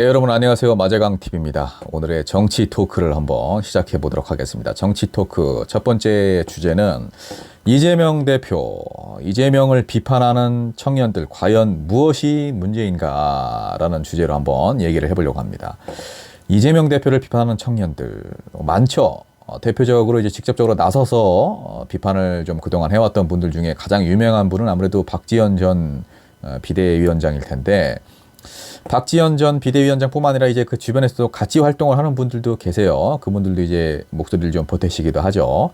네, 여러분 안녕하세요. 마재강TV입니다. 오늘의 정치 토크를 한번 시작해 보도록 하겠습니다. 정치 토크 첫 번째 주제는 이재명 대표, 이재명을 비판하는 청년들 과연 무엇이 문제인가라는 주제로 한번 얘기를 해보려고 합니다. 이재명 대표를 비판하는 청년들 많죠. 대표적으로 이제 직접적으로 나서서 비판을 좀 그동안 해왔던 분들 중에 가장 유명한 분은 아무래도 박지원 전 비대위원장일 텐데, 박지원 전 비대위원장뿐만 아니라 이제 그 주변에서도 같이 활동을 하는 분들도 계세요. 그분들도 이제 목소리를 좀 보태시기도 하죠.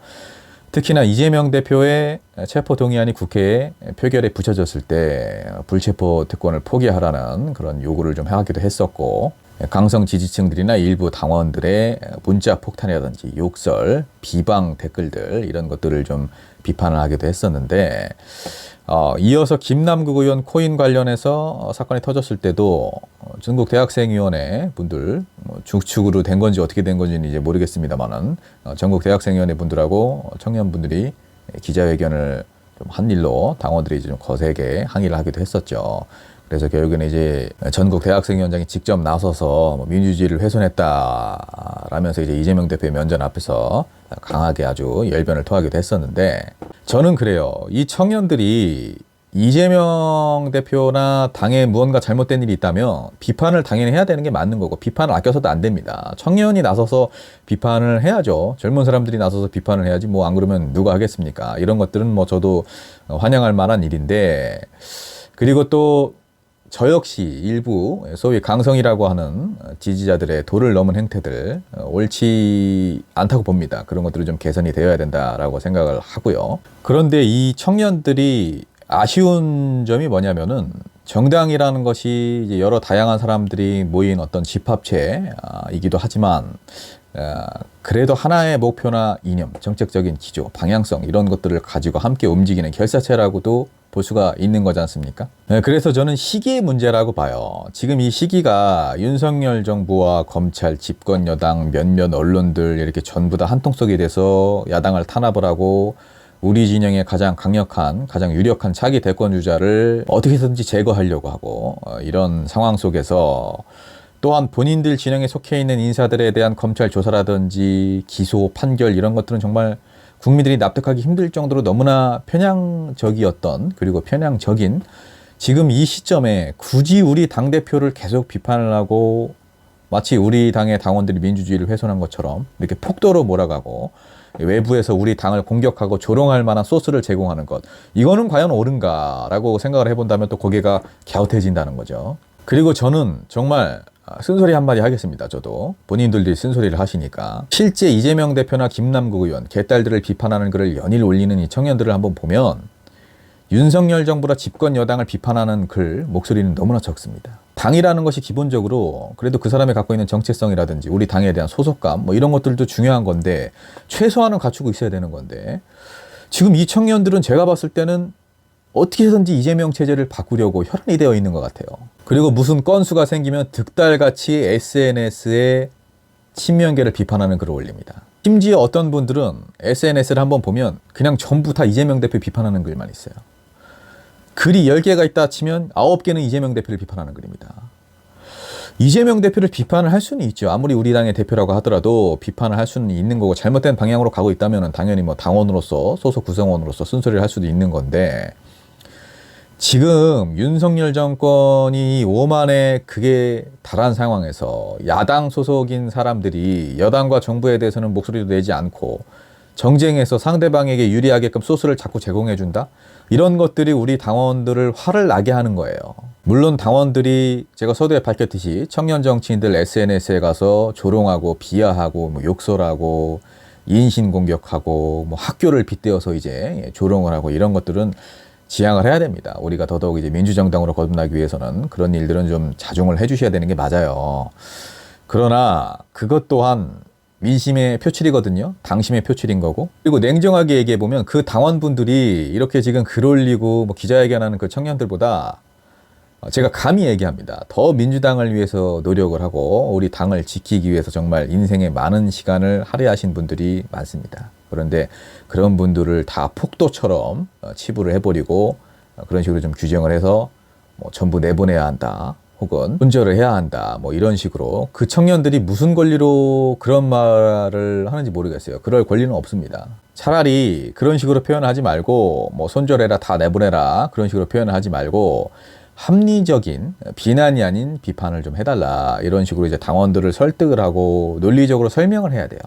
특히나 이재명 대표의 체포 동의안이 국회에 표결에 붙여졌을 때 불체포 특권을 포기하라는 그런 요구를 좀 하기도 했었고, 강성 지지층들이나 일부 당원들의 문자 폭탄이라든지 욕설, 비방 댓글들 이런 것들을 좀 비판을 하기도 했었는데, 이어서 김남국 의원 코인 관련해서 사건이 터졌을 때도 전국 대학생위원회 분들, 중축으로 된 건지 어떻게 된 건지는 이제 모르겠습니다만은 전국 대학생위원회 분들하고 청년분들이 기자회견을 좀 한 일로 당원들이 좀 거세게 항의를 하기도 했었죠. 그래서 결국에는 이제 전국 대학생위원장이 직접 나서서 민주주의를 훼손했다라면서 이제 이재명 대표의 면전 앞에서 강하게 아주 열변을 토하기도 했었는데, 저는 그래요. 이 청년들이 이재명 대표나 당에 무언가 잘못된 일이 있다면 비판을 당연히 해야 되는 게 맞는 거고, 비판을 아껴서도 안 됩니다. 청년이 나서서 비판을 해야죠. 젊은 사람들이 나서서 비판을 해야지 뭐 안 그러면 누가 하겠습니까? 이런 것들은 뭐 저도 환영할 만한 일인데, 그리고 또 저 역시 일부 소위 강성이라고 하는 지지자들의 도를 넘은 행태들 옳지 않다고 봅니다. 그런 것들은 좀 개선이 되어야 된다라고 생각을 하고요. 그런데 이 청년들이 아쉬운 점이 뭐냐면은, 정당이라는 것이 이제 여러 다양한 사람들이 모인 어떤 집합체이기도 하지만, 그래도 하나의 목표나 이념, 정책적인 기조, 방향성 이런 것들을 가지고 함께 움직이는 결사체라고도 볼 수가 있는 거지 않습니까? 그래서 저는 시기의 문제라고 봐요. 지금 이 시기가 윤석열 정부와 검찰, 집권 여당, 몇몇 언론들 이렇게 전부 다 한통속이 돼서 야당을 탄압을 하고 우리 진영의 가장 강력한, 가장 유력한 차기 대권 주자를 어떻게든지 제거하려고 하고, 이런 상황 속에서 또한 본인들 진영에 속해 있는 인사들에 대한 검찰 조사라든지 기소, 판결 이런 것들은 정말 국민들이 납득하기 힘들 정도로 너무나 편향적이었던, 그리고 편향적인 지금 이 시점에 굳이 우리 당대표를 계속 비판을 하고 마치 우리 당의 당원들이 민주주의를 훼손한 것처럼 이렇게 폭도로 몰아가고 외부에서 우리 당을 공격하고 조롱할 만한 소스를 제공하는 것, 이거는 과연 옳은가라고 생각을 해본다면 또 고개가 갸웃해진다는 거죠. 그리고 저는 정말 쓴소리 한마디 하겠습니다. 저도 본인들도 쓴소리를 하시니까, 실제 이재명 대표나 김남국 의원, 개딸들을 비판하는 글을 연일 올리는 이 청년들을 한번 보면 윤석열 정부라 집권 여당을 비판하는 글 목소리는 너무나 적습니다. 당이라는 것이 기본적으로 그래도 그 사람이 갖고 있는 정체성이라든지 우리 당에 대한 소속감 뭐 이런 것들도 중요한 건데, 최소한은 갖추고 있어야 되는 건데, 지금 이 청년들은 제가 봤을 때는 어떻게 해서든지 이재명 체제를 바꾸려고 혈안이 되어 있는 것 같아요. 그리고 무슨 건수가 생기면 득달같이 SNS에 친명계를 비판하는 글을 올립니다. 심지어 어떤 분들은 SNS를 한번 보면 그냥 전부 다 이재명 대표 비판하는 글만 있어요. 글이 10개가 있다 치면 9개는 이재명 대표를 비판하는 글입니다. 이재명 대표를 비판을 할 수는 있죠. 아무리 우리 당의 대표라고 하더라도 비판을 할 수는 있는 거고, 잘못된 방향으로 가고 있다면 당연히 뭐 당원으로서, 소속 구성원으로서 쓴소리를 할 수도 있는 건데, 지금 윤석열 정권이 오만에 그게 달한 상황에서 야당 소속인 사람들이 여당과 정부에 대해서는 목소리도 내지 않고 정쟁에서 상대방에게 유리하게끔 소스를 자꾸 제공해준다? 이런 것들이 우리 당원들을 화를 나게 하는 거예요. 물론 당원들이 제가 서두에 밝혔듯이 청년 정치인들 SNS에 가서 조롱하고 비하하고 뭐 욕설하고 인신공격하고 뭐 학교를 빗대어서 이제 조롱을 하고 이런 것들은 지양을 해야 됩니다. 우리가 더더욱 이제 민주정당으로 거듭나기 위해서는 그런 일들은 좀 자중을 해주셔야 되는 게 맞아요. 그러나 그것 또한 민심의 표출이거든요. 당심의 표출인 거고. 그리고 냉정하게 얘기해보면 그 당원분들이 이렇게 지금 글 올리고 뭐 기자회견하는 그 청년들보다, 제가 감히 얘기합니다, 더 민주당을 위해서 노력을 하고 우리 당을 지키기 위해서 정말 인생의 많은 시간을 할애하신 분들이 많습니다. 그런데 그런 분들을 다 폭도처럼 치부를 해버리고 그런 식으로 좀 규정을 해서 뭐 전부 내보내야 한다, 혹은 손절을 해야 한다 뭐 이런 식으로 그 청년들이 무슨 권리로 그런 말을 하는지 모르겠어요. 그럴 권리는 없습니다. 차라리 그런 식으로 표현하지 말고 뭐 손절해라 다 내보내라 그런 식으로 표현을 하지 말고 합리적인 비난이 아닌 비판을 좀 해달라 이런 식으로 이제 당원들을 설득을 하고 논리적으로 설명을 해야 돼요.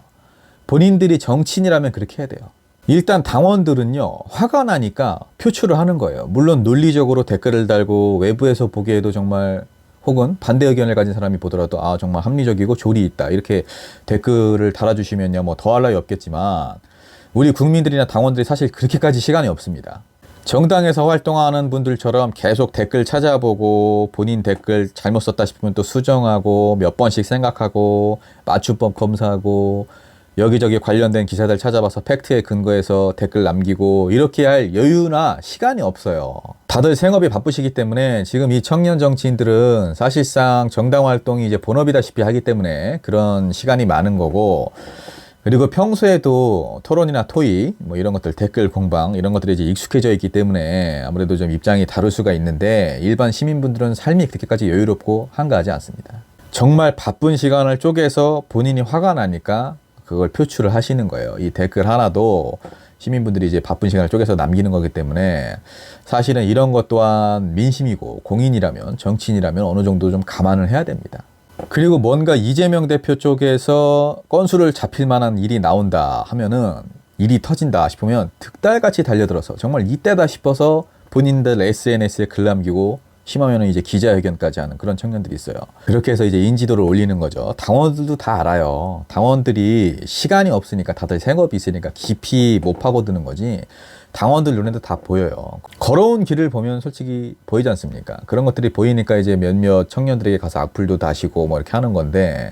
본인들이 정치인이라면 그렇게 해야 돼요. 일단 당원들은요 화가 나니까 표출을 하는 거예요. 물론 논리적으로 댓글을 달고 외부에서 보기에도 정말 혹은 반대 의견을 가진 사람이 보더라도 아 정말 합리적이고 조리 있다 이렇게 댓글을 달아주시면요 뭐 더할 나위 없겠지만 우리 국민들이나 당원들이 사실 그렇게까지 시간이 없습니다. 정당에서 활동하는 분들처럼 계속 댓글 찾아보고 본인 댓글 잘못 썼다 싶으면 또 수정하고 몇 번씩 생각하고 맞춤법 검사하고 여기저기 관련된 기사들 찾아봐서 팩트에 근거해서 댓글 남기고 이렇게 할 여유나 시간이 없어요. 다들 생업이 바쁘시기 때문에 지금 이 청년 정치인들은 사실상 정당 활동이 이제 본업이다시피 하기 때문에 그런 시간이 많은 거고 그리고 평소에도 토론이나 토의 뭐 이런 것들 댓글 공방 이런 것들이 이제 익숙해져 있기 때문에 아무래도 좀 입장이 다를 수가 있는데 일반 시민분들은 삶이 그렇게까지 여유롭고 한가하지 않습니다. 정말 바쁜 시간을 쪼개서 본인이 화가 나니까 그걸 표출을 하시는 거예요. 이 댓글 하나도 시민분들이 이제 바쁜 시간을 쪼개서 남기는 거기 때문에 사실은 이런 것 또한 민심이고 공인이라면 정치인이라면 어느 정도 좀 감안을 해야 됩니다. 그리고 뭔가 이재명 대표 쪽에서 건수를 잡힐 만한 일이 나온다 하면은 일이 터진다 싶으면 득달같이 달려들어서 정말 이때다 싶어서 본인들 SNS에 글 남기고 심하면은 이제 기자회견까지 하는 그런 청년들이 있어요. 그렇게 해서 이제 인지도를 올리는 거죠. 당원들도 다 알아요. 당원들이 시간이 없으니까 다들 생업이 있으니까 깊이 못 파고드는 거지. 당원들 눈에도 다 보여요. 걸어온 길을 보면 솔직히 보이지 않습니까? 그런 것들이 보이니까 이제 몇몇 청년들에게 가서 악플도 다시고 뭐 이렇게 하는 건데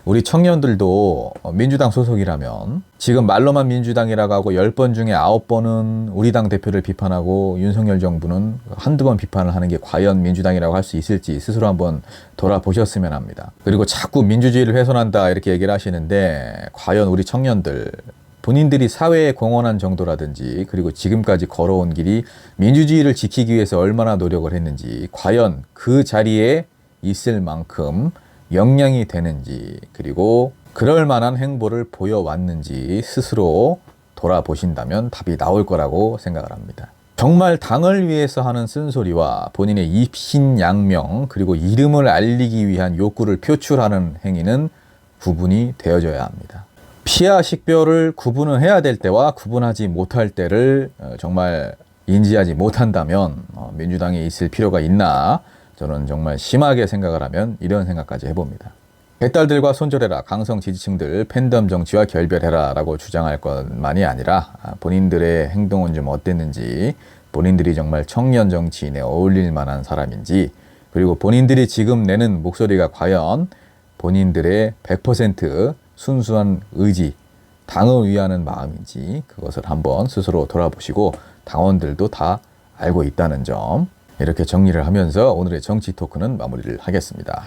우리 청년들도 민주당 소속이라면 지금 말로만 민주당이라고 하고 10번 중에 9번은 우리 당 대표를 비판하고 윤석열 정부는 한두 번 비판을 하는 게 과연 민주당이라고 할 수 있을지 스스로 한번 돌아보셨으면 합니다. 그리고 자꾸 민주주의를 훼손한다 이렇게 얘기를 하시는데 과연 우리 청년들 본인들이 사회에 공헌한 정도라든지 그리고 지금까지 걸어온 길이 민주주의를 지키기 위해서 얼마나 노력을 했는지 과연 그 자리에 있을 만큼 역량이 되는지 그리고 그럴 만한 행보를 보여왔는지 스스로 돌아보신다면 답이 나올 거라고 생각을 합니다. 정말 당을 위해서 하는 쓴소리와 본인의 입신양명 그리고 이름을 알리기 위한 욕구를 표출하는 행위는 구분이 되어져야 합니다. 피와 식별을 구분을 해야 될 때와 구분하지 못할 때를 정말 인지하지 못한다면 민주당에 있을 필요가 있나 저는 정말 심하게 생각을 하면 이런 생각까지 해봅니다. 배딸들과 손절해라, 강성 지지층들 팬덤 정치와 결별해라 라고 주장할 것만이 아니라 본인들의 행동은 좀 어땠는지 본인들이 정말 청년 정치인에 어울릴 만한 사람인지 그리고 본인들이 지금 내는 목소리가 과연 본인들의 100% 순수한 의지, 당을 위하는 마음인지 그것을 한번 스스로 돌아보시고 당원들도 다 알고 있다는 점 이렇게 정리를 하면서 오늘의 정치 토크는 마무리를 하겠습니다.